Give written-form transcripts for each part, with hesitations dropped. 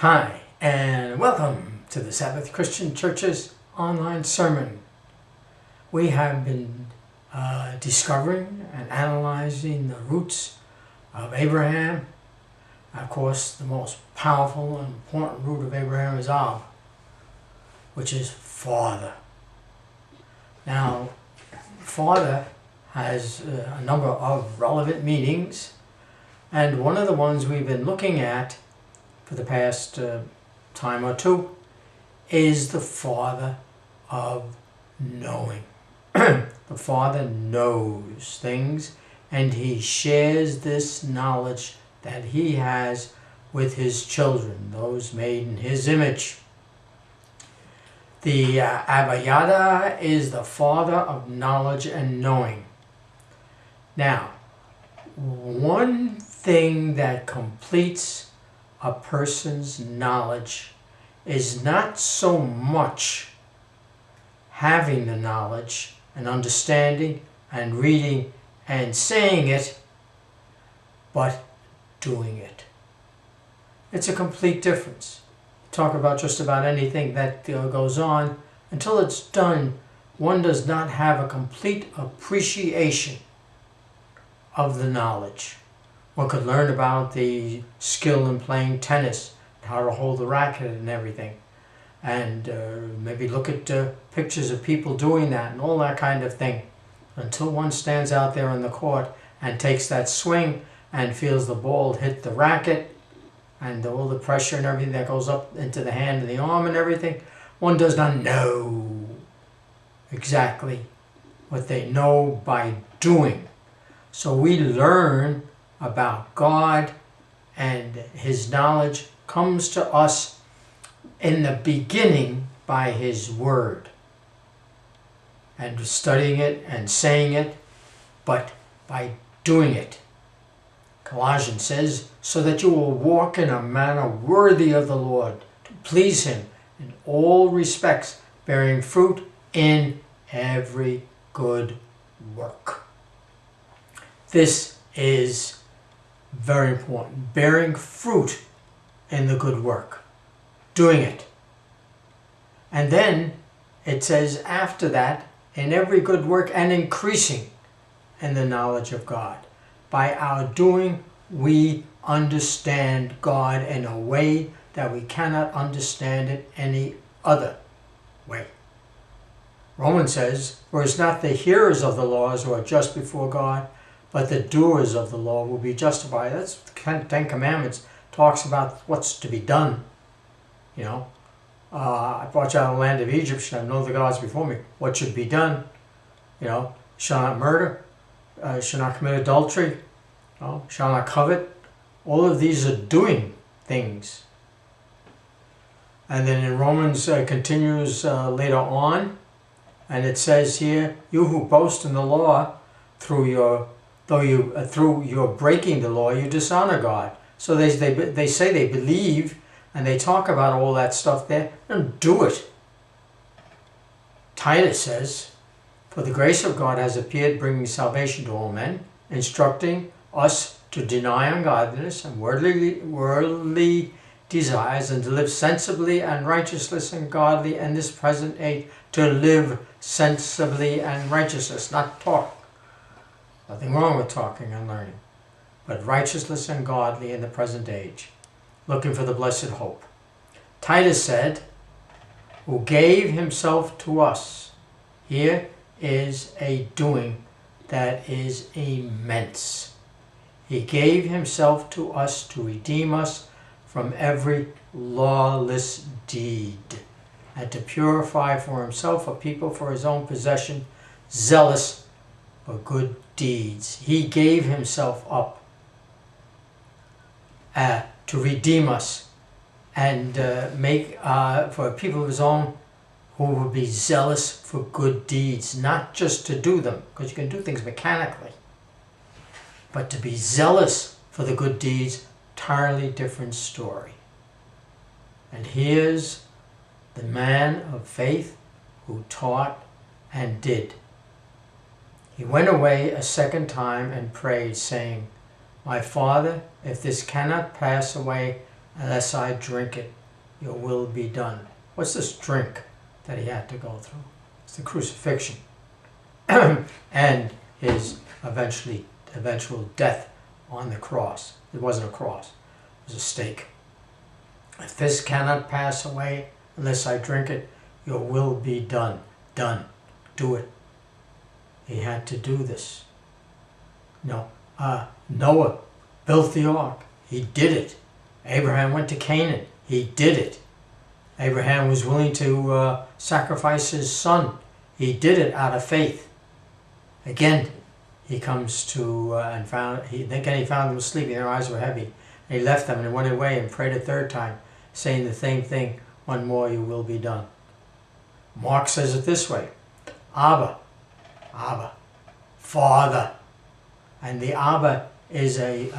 Hi, and welcome to the Sabbath Christian Church's online sermon. We have been discovering and analyzing the roots of Abraham. Of course, the most powerful and important root of Abraham is Ab, which is father. Now, father has a number of relevant meanings, and one of the ones we've been looking at for the past time or two is the father of knowing. The father knows things, and he shares this knowledge that he has with his children, those made in his image. The Abba Yada is the father of knowledge and knowing. Now, one thing that completes a person's knowledge is not so much having the knowledge and understanding and reading and saying it, but doing it. It's a complete difference. Talk about just about anything that goes on. Until it's done, one does not have a complete appreciation of the knowledge. One could learn about the skill in playing tennis, how to hold the racket and everything. And maybe look at pictures of people doing that and all that kind of thing. Until one stands out there on the court and takes that swing and feels the ball hit the racket and all the pressure and everything that goes up into the hand and the arm and everything, one does not know exactly what they know by doing. So we learn about God, and his knowledge comes to us in the beginning by his word, and studying it and saying it, but by doing it. Colossians says, so that you will walk in a manner worthy of the Lord, to please him in all respects, bearing fruit in every good work. This is very important. Bearing fruit in the good work. Doing it. And then it says after that, in every good work and increasing in the knowledge of God. By our doing, we understand God in a way that we cannot understand it any other way. Romans says, for it's not the hearers of the laws who are just before God, but the doers of the law will be justified. That's the Ten Commandments. Talks about what's to be done. You know, I brought you out of the land of Egypt, shall know the gods before me. What should be done? You know, shall not murder, shall not commit adultery, shall not covet. All of these are doing things. And then in Romans continues later on, and it says here, you who boast in the law through your breaking the law, you dishonor God. So they say they believe, and they talk about all that stuff there, and do it. Titus says, for the grace of God has appeared, bringing salvation to all men, instructing us to deny ungodliness and worldly desires, and to live sensibly and righteously and godly in this present age, to live sensibly and righteousness, not talk. Nothing wrong with talking and learning, but righteousness and godly in the present age, looking for the blessed hope. Titus said, who gave himself to us. Here is a doing that is immense. He gave himself to us to redeem us from every lawless deed, and to purify for himself a people for his own possession, zealous for good deeds. He gave himself up to redeem us and make for a people of his own who would be zealous for good deeds, not just to do them, because you can do things mechanically, but to be zealous for the good deeds, entirely different story. And here's the man of faith who taught and did. He went away a second time and prayed, saying, My Father, if this cannot pass away, unless I drink it, your will be done. What's this drink that he had to go through? It's the crucifixion and his eventual death on the cross. It wasn't a cross, it was a stake. If this cannot pass away unless I drink it, your will be done. Done. Do it. He had to do this. No, Noah built the ark. He did it. Abraham went to Canaan. He did it. Abraham was willing to sacrifice his son. He did it out of faith. Again, he comes to and found. He found them sleeping. Their eyes were heavy. And he left them and went away and prayed a third time, saying the same thing. One more, you will be done. Mark says it this way: Abba, Father. And the Abba is a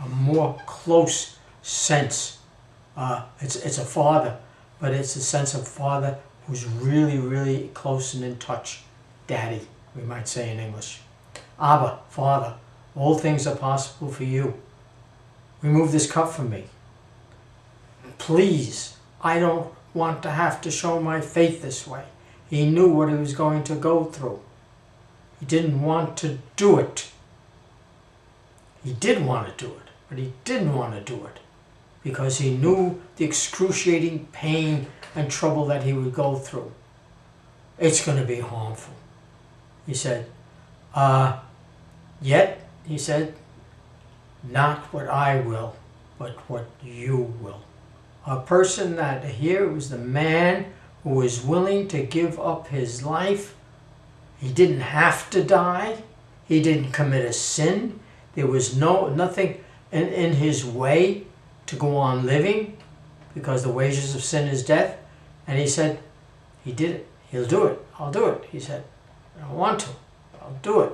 more close sense. It's a father, but it's a sense of father who's really, really close and in touch. Daddy, we might say in English. Abba, Father, all things are possible for you. Remove this cup from me. Please, I don't want to have to show my faith this way. He knew what he was going to go through. He didn't want to do it. He did want to do it, but he didn't want to do it because he knew the excruciating pain and trouble that he would go through. It's going to be harmful. He said, yet, he said, not what I will, but what you will. A person that here was the man who was willing to give up his life. He didn't have to die. He didn't commit a sin. There was nothing in his way to go on living because the wages of sin is death. And he said, he did it. He'll do it. I'll do it. He said, I don't want to. I'll do it.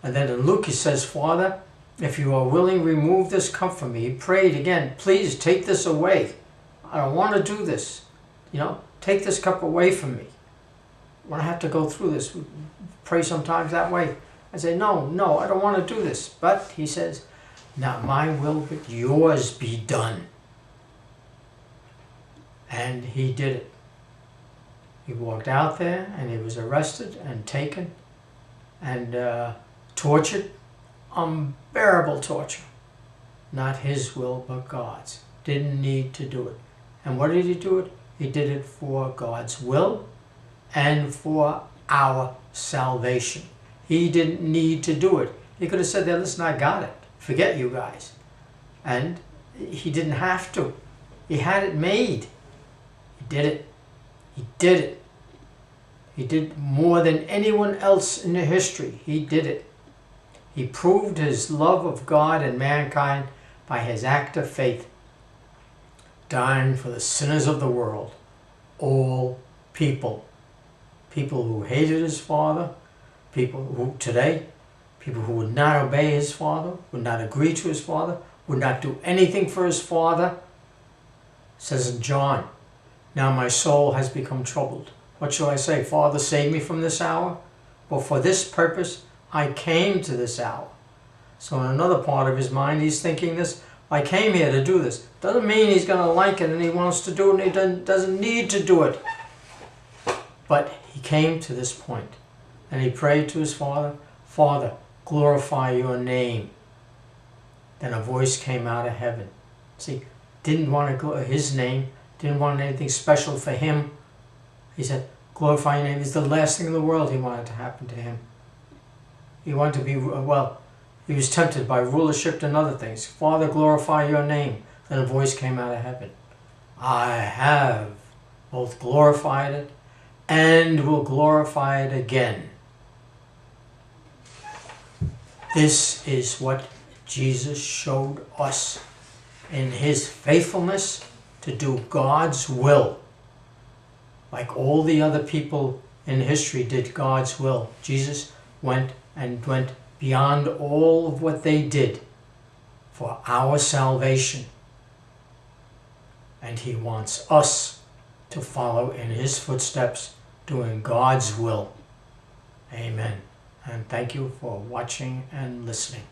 And then in Luke he says, Father, if you are willing, remove this cup from me. He prayed again, please take this away. I don't want to do this. Take this cup away from me. When I have to go through this, we pray sometimes that way. I say, no, I don't want to do this. But he says, not my will, but yours be done. And he did it. He walked out there and he was arrested and taken and tortured. Unbearable torture. Not his will, but God's. Didn't need to do it. And what did he do it? He did it for God's will and for our salvation. He didn't need to do it. He could have said, listen, I got it. Forget you guys. And he didn't have to. He had it made. He did it. He did it. He did more than anyone else in the history. He did it. He proved his love of God and mankind by his act of faith, dying for the sinners of the world, all people. People who hated his Father, people who would not obey his Father, would not agree to his Father, would not do anything for his Father. It says in John, now my soul has become troubled. What shall I say? Father, save me from this hour? But for this purpose I came to this hour. So in another part of his mind he's thinking this, I came here to do this. Doesn't mean he's going to like it and he wants to do it and he doesn't need to do it. But he came to this point and he prayed to his Father, Father, glorify your name. Then a voice came out of heaven. See, didn't want to glorify his name, didn't want anything special for him. He said, glorify your name. It's the last thing in the world he wanted to happen to him. He wanted to be, he was tempted by rulership and other things. Father, glorify your name. Then a voice came out of heaven. I have both glorified it and will glorify it again. This is what Jesus showed us in his faithfulness to do God's will. Like all the other people in history did God's will. Jesus went beyond all of what they did for our salvation. And he wants us to follow in his footsteps, doing God's will. Amen. And thank you for watching and listening.